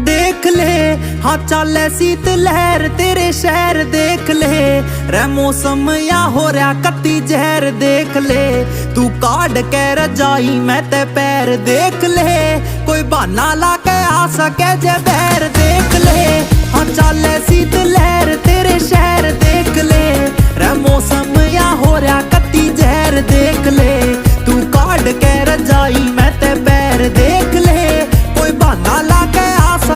देख ले हाँ चाले शीत लहर तेरे शहर देख ले रे मौसम या हो रहा कत्ती जहर देख ले तू काट के रजाई मैं ते पैर देख ले कोई बहाना ला के आ सके जे बैर देख ले हाँ चाले शीत लहर तेरे शहर देख ले रे मौसम या हो रहा